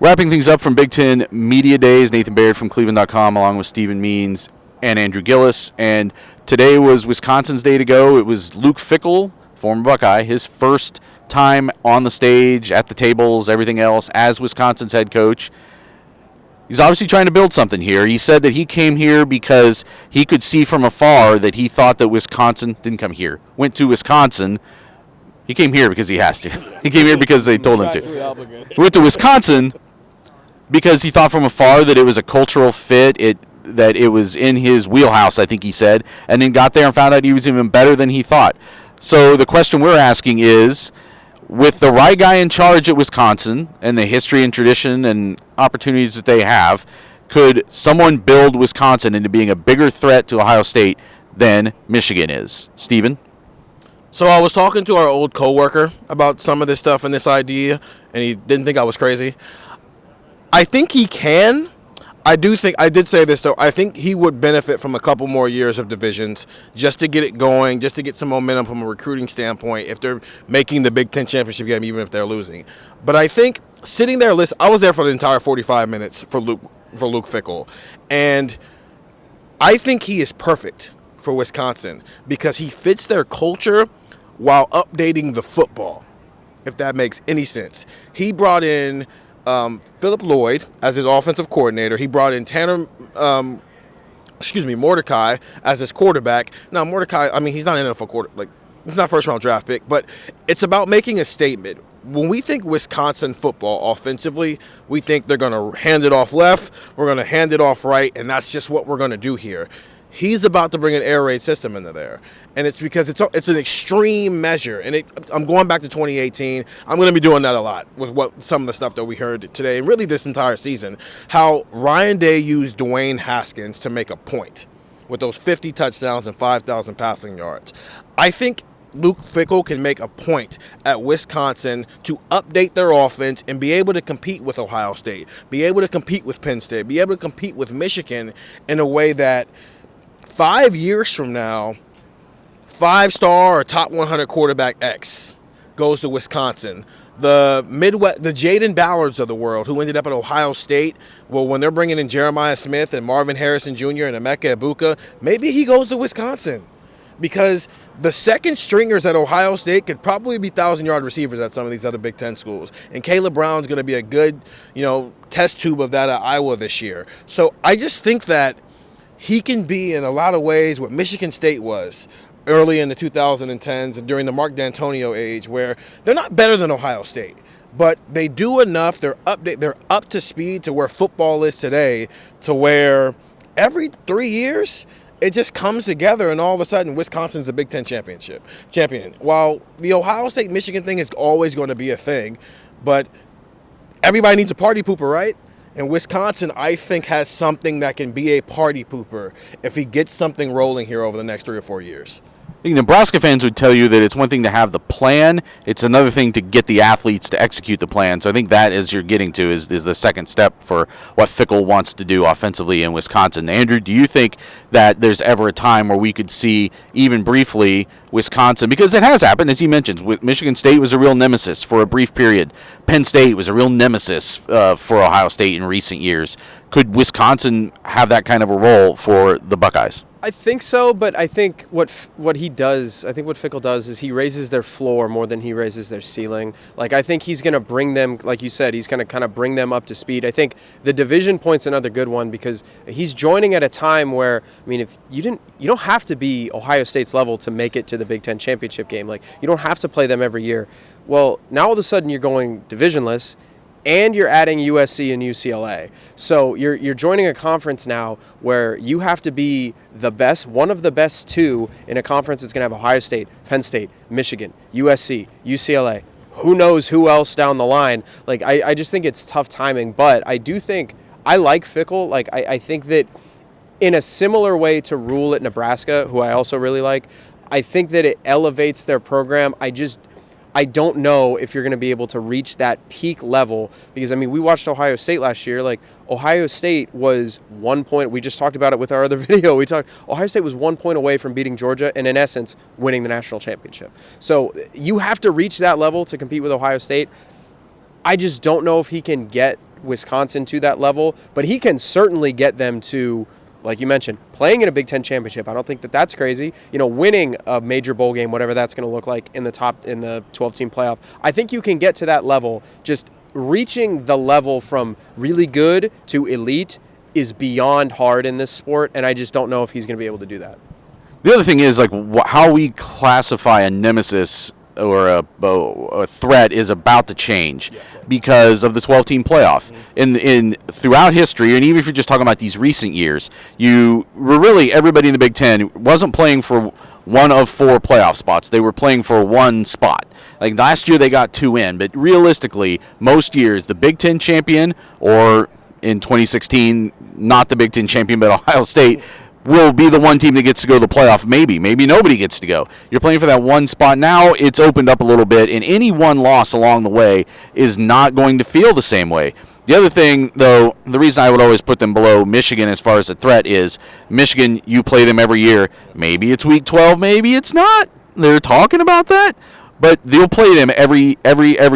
Wrapping things up from Big Ten Media Days, Nathan Baird from cleveland.com along with Stephen Means and Andrew Gillis. And today was Wisconsin's day to go. It was Luke Fickell, former Buckeye, his first time on the stage, at the tables, everything else, as Wisconsin's head coach. He's obviously trying to build something here. He said that he came here because he could see from afar that he thought that Wisconsin didn't come here, went to Wisconsin. He came here because he has to. He came here because they told him to. He went to Wisconsin because he thought from afar that it was a cultural fit, that it was in his wheelhouse, I think he said, and then got there and found out he was even better than he thought. So the question we're asking is, with the right guy in charge at Wisconsin and the history and tradition and opportunities that they have, could someone build Wisconsin into being a bigger threat to Ohio State than Michigan is? Stephen? So I was talking to our old coworker about some of this stuff and this idea, and he didn't think I was crazy. I think he can. I did say this, though. I think he would benefit from a couple more years of divisions just to get it going, just to get some momentum from a recruiting standpoint if they're making the Big Ten championship game, even if they're losing. But I think sitting there, I was there for the entire 45 minutes for Luke Fickell. And I think he is perfect for Wisconsin because he fits their culture while updating the football, if that makes any sense. He brought in Philip Lloyd as his offensive coordinator. He brought in Mordecai as his quarterback. Now, Mordecai, he's not an NFL quarterback. He's not a first-round draft pick, but it's about making a statement. When we think Wisconsin football offensively, we think they're going to hand it off left, we're going to hand it off right, and that's just what we're going to do here. He's about to bring an air raid system into there, and it's because it's an extreme measure. And I'm going back to 2018. I'm going to be doing that a lot with some of the stuff that we heard today, and really this entire season. How Ryan Day used Dwayne Haskins to make a point with those 50 touchdowns and 5,000 passing yards. I think Luke Fickell can make a point at Wisconsin to update their offense and be able to compete with Ohio State, be able to compete with Penn State, be able to compete with Michigan in a way that 5 years from now, 5-star or top 100 quarterback X goes to Wisconsin. The Midwest, the Jaden Ballards of the world who ended up at Ohio State, well, when they're bringing in Jeremiah Smith and Marvin Harrison Jr. and Emeka Egbuka, maybe he goes to Wisconsin. Because the second stringers at Ohio State could probably be 1,000-yard receivers at some of these other Big Ten schools. And Caleb Brown's going to be a good, test tube of that at Iowa this year. So I just think that he can be, in a lot of ways, what Michigan State was early in the 2010s and during the Mark D'Antonio age, where they're not better than Ohio State, but they do enough. They're up to speed to where football is today, to where every 3 years it just comes together, and all of a sudden Wisconsin's the Big Ten champion. While the Ohio State-Michigan thing is always going to be a thing, but everybody needs a party pooper, right? And Wisconsin, I think, has something that can be a party pooper if he gets something rolling here over the next 3 or 4 years. I think Nebraska fans would tell you that it's one thing to have the plan. It's another thing to get the athletes to execute the plan. So I think that, as you're getting to, is the second step for what Fickell wants to do offensively in Wisconsin. Andrew, do you think that there's ever a time where we could see, even briefly, Wisconsin, because it has happened, as he mentions, Michigan State was a real nemesis for a brief period. Penn State was a real nemesis for Ohio State in recent years. Could Wisconsin have that kind of a role for the Buckeyes? I think so, but I think what Fickell does is he raises their floor more than he raises their ceiling. Like, I think he's going to bring them, like you said, he's going to kind of bring them up to speed. I think the division point's another good one because he's joining at a time where, if you don't have to be Ohio State's level to make it to the Big Ten championship game. Like, you don't have to play them every year. Well, now all of a sudden you're going divisionless, and you're adding USC and UCLA. So you're joining a conference now where you have to be the best, one of the best two in a conference that's going to have Ohio State, Penn State, Michigan, USC, UCLA. Who knows who else down the line? Like, I just think it's tough timing, but I do think I like Fickell. Like, I think that in a similar way to Rule at Nebraska, who I also really like, I think that it elevates their program. I don't know if you're going to be able to reach that peak level because, we watched Ohio State last year. Like, Ohio State was 1 point. We just talked about it with our other video. Ohio State was 1 point away from beating Georgia and, in essence, winning the national championship. So you have to reach that level to compete with Ohio State. I just don't know if he can get Wisconsin to that level, but he can certainly get them to, like you mentioned, playing in a Big Ten championship. I don't think that that's crazy. Winning a major bowl game, whatever that's going to look like in the 12-team playoff. I think you can get to that level. Just reaching the level from really good to elite is beyond hard in this sport, and I just don't know if he's going to be able to do that. The other thing is how we classify a nemesis or a threat is about to change because of the 12-team playoff. In throughout history, and even if you're just talking about these recent years, everybody in the Big Ten wasn't playing for one of 4 playoff spots. They were playing for one spot. Like last year, they got 2 in, but realistically, most years, the Big Ten champion, or in 2016, not the Big Ten champion, but Ohio State, will be the one team that gets to go to the playoff. Maybe nobody gets to go. You're playing for that one spot. Now it's opened up a little bit, and any one loss along the way is not going to feel the same way. The other thing, though, the reason I would always put them below Michigan as far as a threat is Michigan, you play them every year. Maybe it's week 12, maybe it's not. They're talking about that. But you'll play them every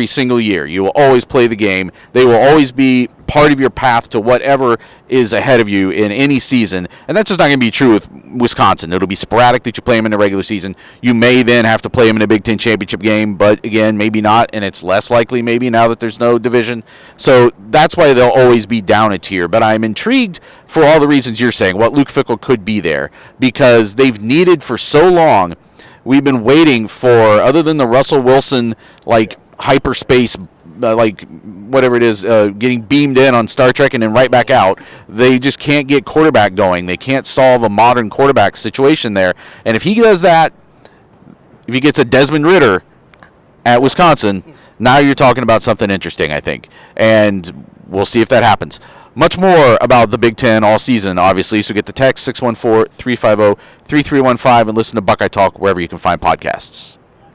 single year. You will always play the game. They will always be part of your path to whatever is ahead of you in any season. And that's just not going to be true with Wisconsin. It'll be sporadic that you play them in the regular season. You may then have to play them in a Big Ten championship game, but again, maybe not, and it's less likely maybe now that there's no division. So that's why they'll always be down a tier. But I'm intrigued for all the reasons you're saying, what Luke Fickell could be there, because they've needed for so long. We've been waiting for, other than the Russell Wilson, hyperspace, whatever it is, getting beamed in on Star Trek and then right back out. They just can't get quarterback going. They can't solve a modern quarterback situation there. And if he does that, if he gets a Desmond Ridder at Wisconsin, now you're talking about something interesting, I think. And we'll see if that happens. Much more about the Big Ten all season, obviously, so get the text 614-350-3315 and listen to Buckeye Talk wherever you can find podcasts.